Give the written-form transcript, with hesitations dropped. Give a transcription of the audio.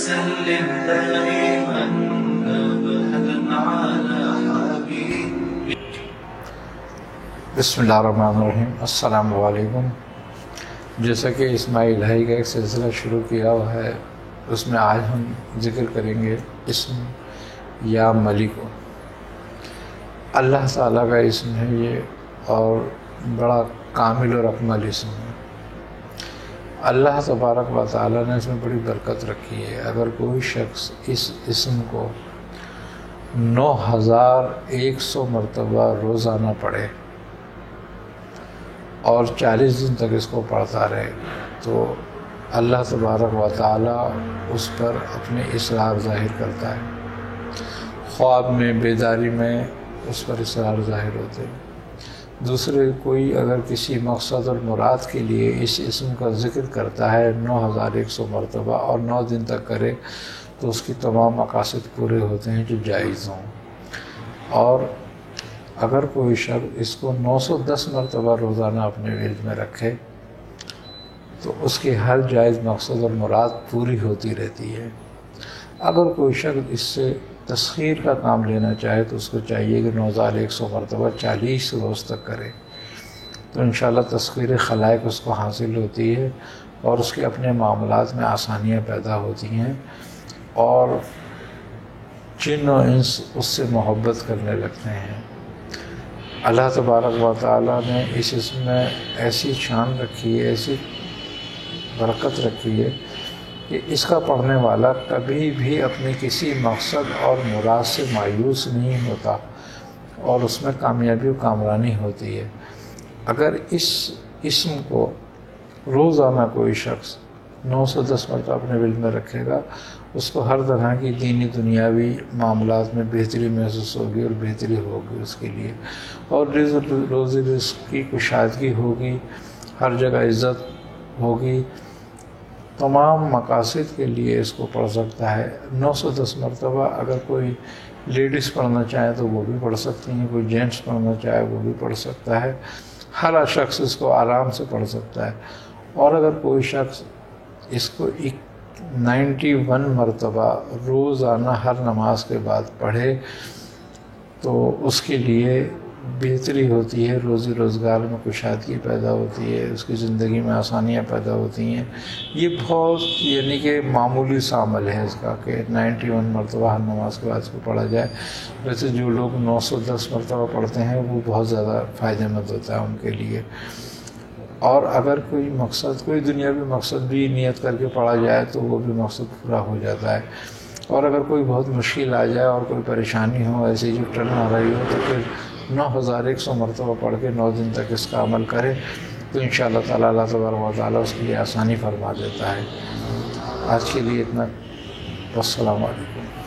سلم دائما أبدا على حبيبي. بسم اللہ الرحمن الرحیم. السلام علیکم. جیسا کہ اسماعیل الہی کا ایک سلسلہ شروع کیا ہوا ہے، اس میں آج ہم ذکر کریں گے اسم یا ملک. اللہ تعالیٰ کا اسم ہے یہ، اور بڑا کامل اور اکمل اسم ہے. اللہ تبارک و تعالیٰ نے اس میں بڑی برکت رکھی ہے. اگر کوئی شخص اس اسم کو 9100 مرتبہ روزانہ پڑھے اور 40 دن تک اس کو پڑھتا رہے تو اللہ تبارک و تعالیٰ اس پر اپنے اسرار ظاہر کرتا ہے. خواب میں، بیداری میں اس پر اسرار ظاہر ہوتے ہیں. دوسرے کوئی اگر کسی مقصد اور مراد کے لیے اس اسم کا ذکر کرتا ہے 9100 مرتبہ اور 9 دن تک کرے تو اس کی تمام مقاصد پورے ہوتے ہیں جو جائز ہوں. اور اگر کوئی شخص اس کو 910 مرتبہ روزانہ اپنے ورد میں رکھے تو اس کی ہر جائز مقصد اور مراد پوری ہوتی رہتی ہے. اگر کوئی شخص اس سے تسخیر کا کام لینا چاہے تو اس کو چاہیے کہ 9100 مرتبہ 40 روز تک کرے تو انشاءاللہ تسخیر خلائق اس کو حاصل ہوتی ہے اور اس کے اپنے معاملات میں آسانیاں پیدا ہوتی ہیں اور جن و انس اس سے محبت کرنے لگتے ہیں. اللہ تبارک و تعالیٰ نے اس اسم میں ایسی شان رکھی ہے، ایسی برکت رکھی ہے کہ اس کا پڑھنے والا کبھی بھی اپنے کسی مقصد اور مراد سے مایوس نہیں ہوتا اور اس میں کامیابی و کامرانی ہوتی ہے. اگر اس اسم کو روزانہ کوئی شخص 910 مرتبہ اپنے ورد میں رکھے گا اس کو ہر طرح کی دینی دنیاوی معاملات میں بہتری محسوس ہوگی اور بہتری ہوگی اس کے لیے، اور روزی رزق کی کشادگی ہوگی، ہر جگہ عزت ہوگی. تمام مقاصد کے لیے اس کو پڑھ سکتا ہے. 910 مرتبہ اگر کوئی لیڈیز پڑھنا چاہے تو وہ بھی پڑھ سکتی ہیں، کوئی جینٹس پڑھنا چاہے وہ بھی پڑھ سکتا ہے. ہر شخص اس کو آرام سے پڑھ سکتا ہے. اور اگر کوئی شخص اس کو 91 مرتبہ روزانہ ہر نماز کے بعد پڑھے تو اس کے لیے بہتری ہوتی ہے، روزی روزگار میں کشادگی پیدا ہوتی ہے، اس کی زندگی میں آسانیاں پیدا ہوتی ہیں. یہ بہت یعنی کہ معمولی سا عمل ہے اس کا کہ 91 مرتبہ ہر نماز کے بعد اس کو پڑھا جائے. ویسے جو لوگ 910 مرتبہ پڑھتے ہیں وہ بہت زیادہ فائدہ مند ہوتا ہے ان کے لیے. اور اگر کوئی مقصد، کوئی دنیاوی مقصد بھی نیت کر کے پڑھا جائے تو وہ بھی مقصد پورا ہو جاتا ہے. اور اگر کوئی بہت مشکل آ جائے اور کوئی پریشانی ہو ایسی جو ٹل نہ رہی ہو تو پھر 9100 مرتبہ پڑھ کے 9 دن تک اس کا عمل کرے تو انشاءاللہ تعالیٰ اللہ تبارک و تعالیٰ اس کے لیے آسانی فرما دیتا ہے. آج کے لیے اتنا. السلام علیکم.